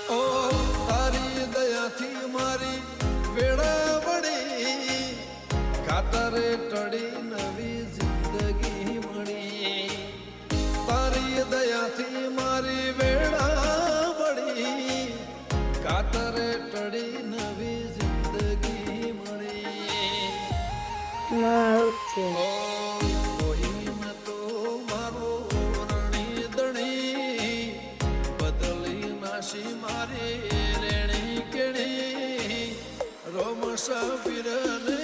ઓ તારી દયાથી મારી વેળા વળી કાતરે ટળી નવી જિંદગી મળી તારી દયાથી મારી વેળા વળી કાતરે ટળી નવી જિંદગી મળી તો મારો રણી દણી બદલી નાશી મારી રેણી કેણી રોમશા પીરને